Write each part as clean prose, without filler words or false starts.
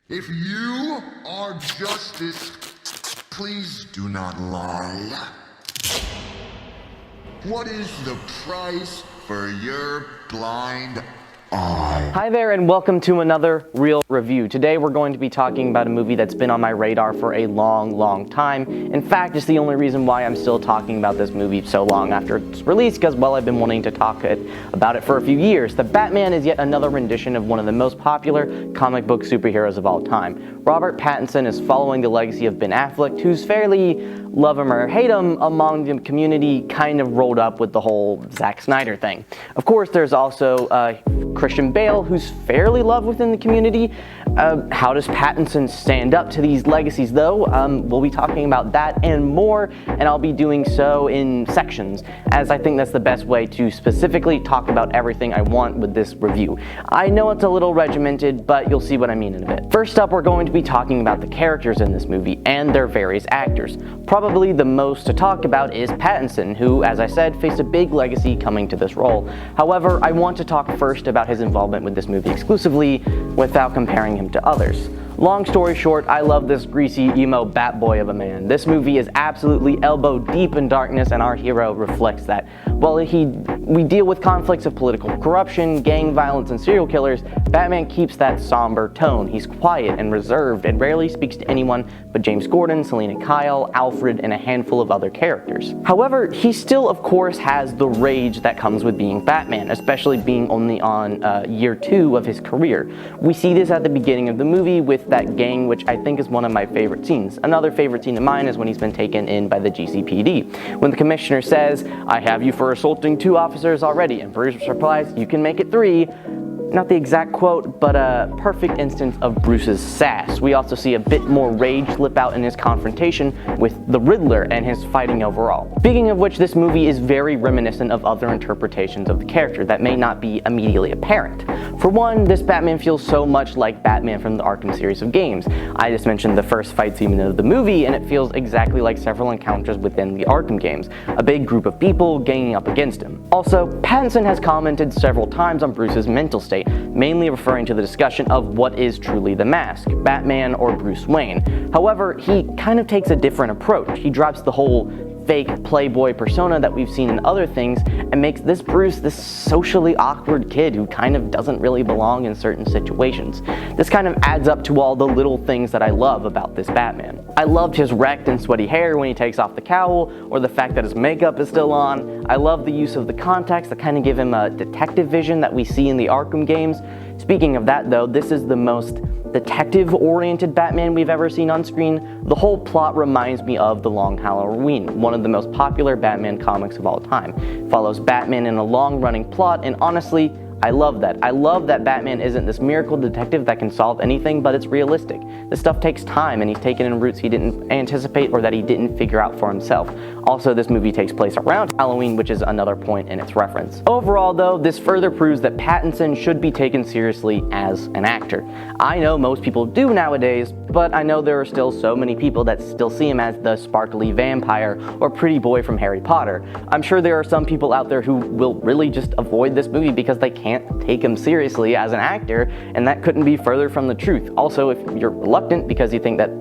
If you are justice, please do not lie. What is the price for your blind eye? Hi there and welcome to another Real Review. Today we're going to be talking about a movie that's been on my radar for a long time. In fact, it's the only reason why I'm still talking about this movie so long after its release, because, well, I've been wanting to talk about it for a few years. The Batman is yet another rendition of one of the most popular comic book superheroes of all time. Robert Pattinson is following the legacy of Ben Affleck, who's fairly love him or hate him among the community, kind of rolled up with the whole Zack Snyder thing. Of course, there's also Christian Bale, who's fairly loved within the community. How does Pattinson stand up to these legacies, though? We'll be talking about that and more, and I'll be doing so in sections, as I think that's the best way to specifically talk about everything I want with this review. I know it's a little regimented, but you'll see what I mean in a bit. First up, we're going to be talking about the characters in this movie and their various actors. Probably the most to talk about is Pattinson, who, as I said, faced a big legacy coming to this role. However, I want to talk first about his involvement with this movie exclusively, without comparing him to others. Long story short, I love this greasy, emo bat boy of a man. This movie is absolutely elbow deep in darkness, and our hero reflects that. While we deal with conflicts of political corruption, gang violence, and serial killers, Batman keeps that somber tone. He's quiet and reserved and rarely speaks to anyone but James Gordon, Selina Kyle, Alfred, and a handful of other characters. However, he still, of course, has the rage that comes with being Batman, especially being only on year 2 of his career. We see this at the beginning of the movie with that gang, which I think is one of my favorite scenes. Another favorite scene of mine is when he's been taken in by the GCPD. When the commissioner says, "I have you for assaulting 2 officers already," and Bruce replies, "You can make it 3. Not the exact quote, but a perfect instance of Bruce's sass. We also see a bit more rage slip out in his confrontation with the Riddler and his fighting overall. Speaking of which, this movie is very reminiscent of other interpretations of the character that may not be immediately apparent. For one, this Batman feels so much like Batman from the Arkham series of games. I just mentioned the first fight scene of the movie, and it feels exactly like several encounters within the Arkham games. A big group of people ganging up against him. Also, Pattinson has commented several times on Bruce's mental state, mainly referring to the discussion of what is truly the mask, Batman or Bruce Wayne. However, he kind of takes a different approach. He drops the whole fake playboy persona that we've seen in other things and makes this Bruce this socially awkward kid who kind of doesn't really belong in certain situations. This kind of adds up to all the little things that I love about this Batman. I loved his wrecked and sweaty hair when he takes off the cowl, or the fact that his makeup is still on. I love the use of the contacts that kind of give him a detective vision that we see in the Arkham games. Speaking of that, though, this is the most detective-oriented Batman we've ever seen on screen. The whole plot reminds me of The Long Halloween, one of the most popular Batman comics of all time. It follows Batman in a long-running plot, and honestly, I love that. I love that Batman isn't this miracle detective that can solve anything, but it's realistic. This stuff takes time, and he's taken in routes he didn't anticipate or that he didn't figure out for himself. Also, this movie takes place around Halloween, which is another point in its reference. Overall, though, this further proves that Pattinson should be taken seriously as an actor. I know most people do nowadays, but I know there are still so many people that still see him as the sparkly vampire or pretty boy from Harry Potter. I'm sure there are some people out there who will really just avoid this movie because they can't take him seriously as an actor, and that couldn't be further from the truth. Also, if you're reluctant because you think that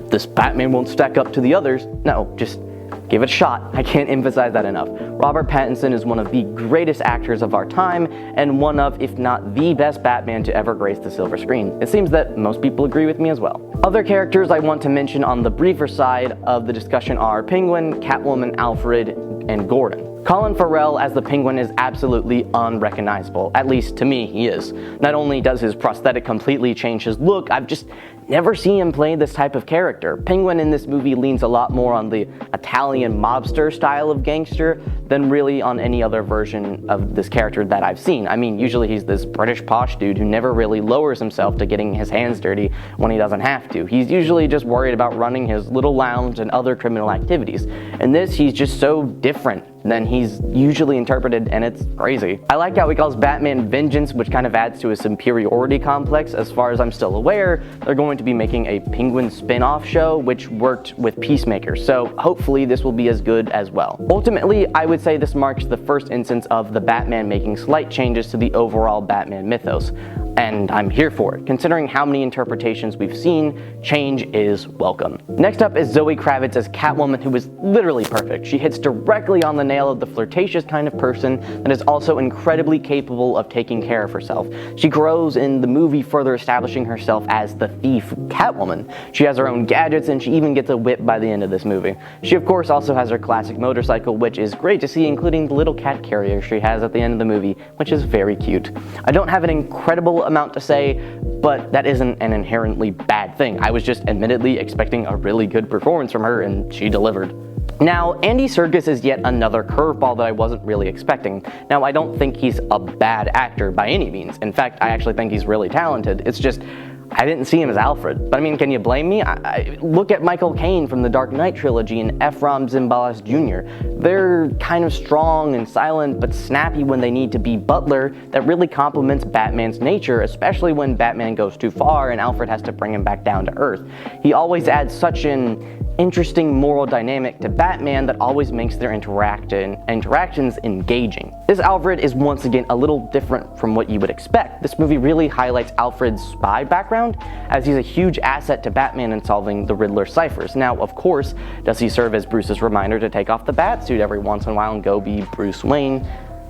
this Batman won't stack up to the others, no, just give it a shot. I can't emphasize that enough. Robert Pattinson is one of the greatest actors of our time, and one of, if not the best Batman to ever grace the silver screen. It seems that most people agree with me as well. Other characters I want to mention on the briefer side of the discussion are Penguin, Catwoman, Alfred, and Gordon. Colin Farrell as the Penguin is absolutely unrecognizable. At least to me, he is. Not only does his prosthetic completely change his look, I've just never seen him play this type of character. Penguin in this movie leans a lot more on the Italian mobster style of gangster than really on any other version of this character that I've seen. I mean, usually he's this British posh dude who never really lowers himself to getting his hands dirty when he doesn't have to. He's usually just worried about running his little lounge and other criminal activities. In this, he's just so different than he's usually interpreted, and it's crazy. I like how he calls Batman Vengeance, which kind of adds to his superiority complex. As far as I'm still aware, they're going to be making a Penguin spin-off show, which worked with Peacemaker, so hopefully this will be as good as well. Ultimately, I would say this marks the first instance of the Batman making slight changes to the overall Batman mythos. and I'm here for it. Considering how many interpretations we've seen, change is welcome. Next up is Zoe Kravitz as Catwoman, who is literally perfect. She hits directly on the nail of the flirtatious kind of person that is also incredibly capable of taking care of herself. She grows in the movie, further establishing herself as the thief Catwoman. She has her own gadgets, and she even gets a whip by the end of this movie. She of course also has her classic motorcycle, which is great to see, including the little cat carrier she has at the end of the movie, which is very cute. I don't have an incredible amount to say, but that isn't an inherently bad thing. I was just admittedly expecting a really good performance from her, and she delivered. Now, Andy Serkis is yet another curveball that I wasn't really expecting. Now, I don't think he's a bad actor by any means. In fact, I actually think he's really talented. It's just, I didn't see him as Alfred. But I mean, can you blame me? Look at Michael Caine from the Dark Knight trilogy and Ephraim Zimbalist Jr. They're kind of strong and silent, but snappy when they need to be Butler. That really complements Batman's nature, especially when Batman goes too far and Alfred has to bring him back down to earth. He always adds such an interesting moral dynamic to Batman that always makes their interactions engaging. This Alfred is once again a little different from what you would expect. This movie really highlights Alfred's spy background, as he's a huge asset to Batman in solving the Riddler ciphers. Now, of course, does he serve as Bruce's reminder to take off the bat suit every once in a while and go be Bruce Wayne?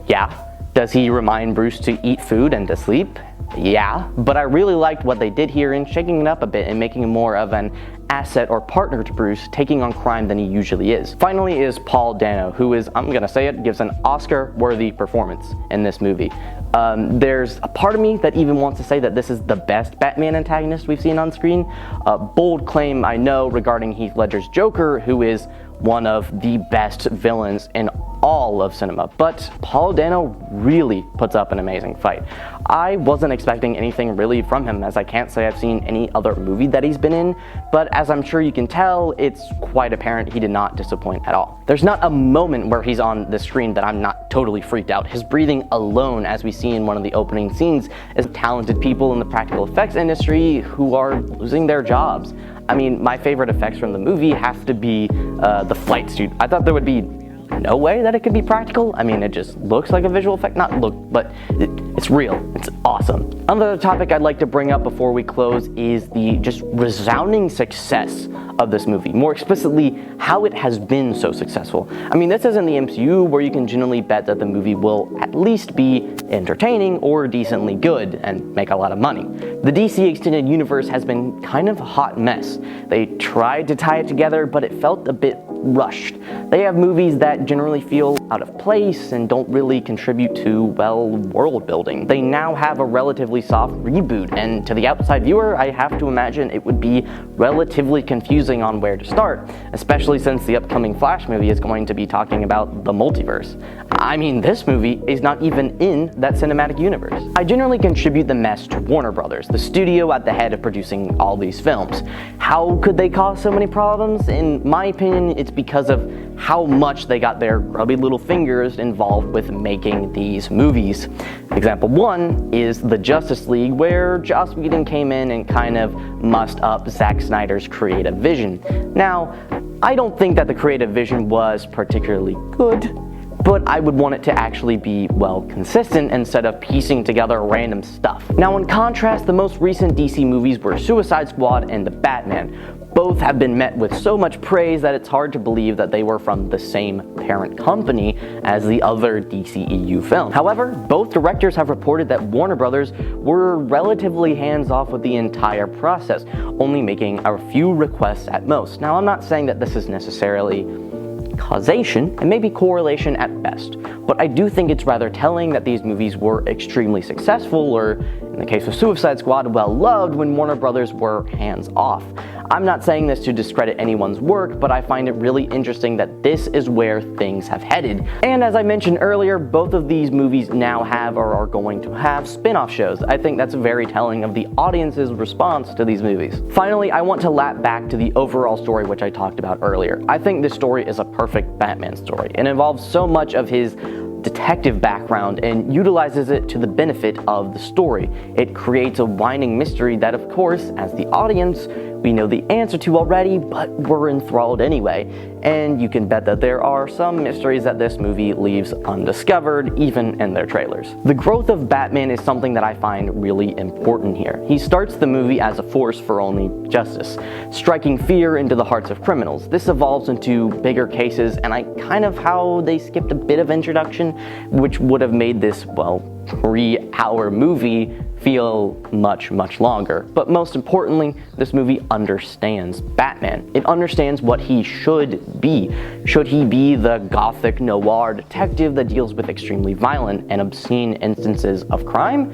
Yeah. Does he remind Bruce to eat food and to sleep? Yeah, but I really liked what they did here in shaking it up a bit and making him more of an asset or partner to Bruce, taking on crime than he usually is. Finally is Paul Dano, who is, I'm gonna say it, gives an Oscar-worthy performance in this movie. There's a part of me that even wants to say that this is the best Batman antagonist we've seen on screen. Bold claim, I know, regarding Heath Ledger's Joker, who is one of the best villains in all of cinema, but Paul Dano really puts up an amazing fight. I wasn't expecting anything really from him, as I can't say I've seen any other movie that he's been in, but as I'm sure you can tell, it's quite apparent he did not disappoint at all. There's not a moment where he's on the screen that I'm not totally freaked out. His breathing alone, as we see in one of the opening scenes, is talented people in the practical effects industry who are losing their jobs. I mean, my favorite effects from the movie have to be the flight suit. I thought there would be no way that it could be practical. I mean, it just looks like a visual effect. Not look, but it's real. It's awesome. Another topic I'd like to bring up before we close is the just resounding success of this movie. More explicitly, how it has been so successful. I mean, this isn't the MCU where you can generally bet that the movie will at least be entertaining or decently good and make a lot of money. The DC Extended Universe has been kind of a hot mess. They tried to tie it together, but it felt a bit rushed. They have movies that generally feel out of place and don't really contribute to, well, world building. They now have a relatively soft reboot, and to the outside viewer, I have to imagine it would be relatively confusing on where to start, especially since the upcoming Flash movie is going to be talking about the multiverse. I mean, this movie is not even in that cinematic universe. I generally contribute the mess to Warner Brothers, the studio at the head of producing all these films. How could they cause so many problems? In my opinion, it's because of how much they got their grubby little fingers involved with making these movies. Example one is the Justice League, where Joss Whedon came in and kind of mussed up Zack Snyder's creative vision. Now, I don't think that the creative vision was particularly good, but I would want it to actually be, well, consistent instead of piecing together random stuff. Now, in contrast, the most recent DC movies were Suicide Squad and The Batman. Both have been met with so much praise that it's hard to believe that they were from the same parent company as the other DCEU film. However, both directors have reported that Warner Brothers were relatively hands-off with the entire process, only making a few requests at most. Now, I'm not saying that this is necessarily causation, and maybe correlation at best, but I do think it's rather telling that these movies were extremely successful, or in the case of Suicide Squad, well loved, when Warner Brothers were hands off. I'm not saying this to discredit anyone's work, but I find it really interesting that this is where things have headed. And as I mentioned earlier, both of these movies now have or are going to have spin-off shows. I think that's very telling of the audience's response to these movies. Finally, I want to lap back to the overall story which I talked about earlier. I think this story is a perfect Batman story. It involves so much of his detective background and utilizes it to the benefit of the story. It creates a winding mystery that, of course, as the audience, we know the answer to already, but we're enthralled anyway. And you can bet that there are some mysteries that this movie leaves undiscovered, even in their trailers. The growth of Batman is something that I find really important here. He starts the movie as a force for only justice, striking fear into the hearts of criminals. This evolves into bigger cases, and I kind of how they skipped a bit of introduction, which would have made this, well, 3-hour movie feel much longer. But most importantly, this movie understands Batman. It understands what he should be. Should he be the gothic noir detective that deals with extremely violent and obscene instances of crime?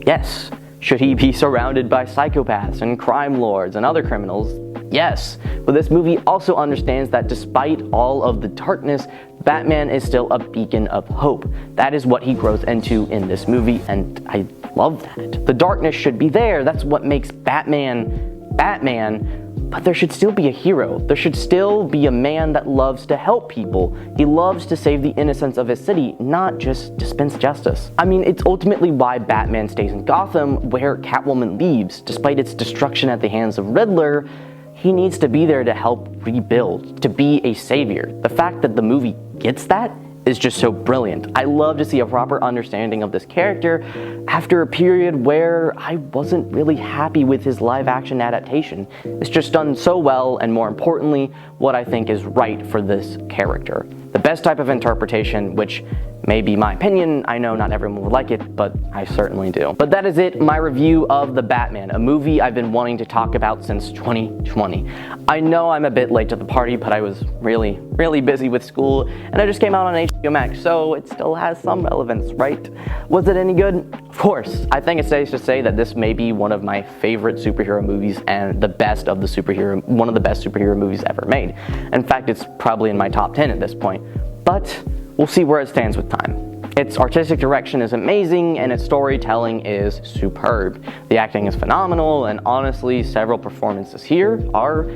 Yes. Should he be surrounded by psychopaths and crime lords and other criminals? Yes. But this movie also understands that despite all of the darkness, Batman is still a beacon of hope. That is what he grows into in this movie, and I love that. The darkness should be there. That's what makes Batman, Batman, but there should still be a hero. There should still be a man that loves to help people. He loves to save the innocence of his city, not just dispense justice. I mean, it's ultimately why Batman stays in Gotham, where Catwoman leaves. Despite its destruction at the hands of Riddler, he needs to be there to help rebuild, to be a savior. The fact that the movie gets that is just so brilliant. I love to see a proper understanding of this character after a period where I wasn't really happy with his live-action adaptation. It's just done so well, and more importantly, what I think is right for this character. The best type of interpretation, which may be my opinion. I know not everyone will like it, but I certainly do. But that is it, my review of The Batman, a movie I've been wanting to talk about since 2020. I know I'm a bit late to the party, but I was really busy with school, and I just came out on HBO Max, so it still has some relevance, right? Was it any good? Of course. I think it's safe to say that this may be one of my favorite superhero movies and one of the best superhero movies ever made. In fact, it's probably in my top 10 at this point. But we'll see where it stands with time. Its artistic direction is amazing, and its storytelling is superb. The acting is phenomenal, and honestly, several performances here are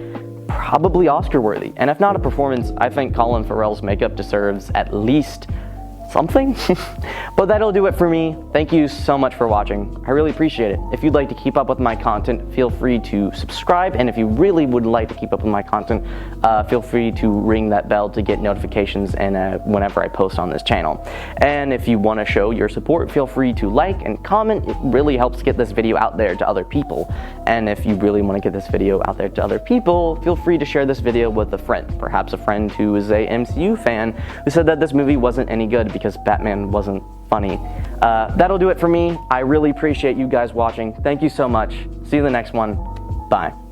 probably Oscar-worthy. And if not a performance, I think Colin Farrell's makeup deserves at least something. But that'll do it for me. Thank you so much for watching. I really appreciate it. If you'd like to keep up with my content, feel free to subscribe, and if you really would like to keep up with my content, feel free to ring that bell to get notifications and whenever I post on this channel. And if you want to show your support, feel free to like and comment. It really helps get this video out there to other people. And if you really want to get this video out there to other people, feel free to share this video with a friend, perhaps a friend who is a MCU fan who said that this movie wasn't any good because Batman wasn't funny. That'll do it for me. I really appreciate you guys watching. Thank you so much. See you in the next one. Bye.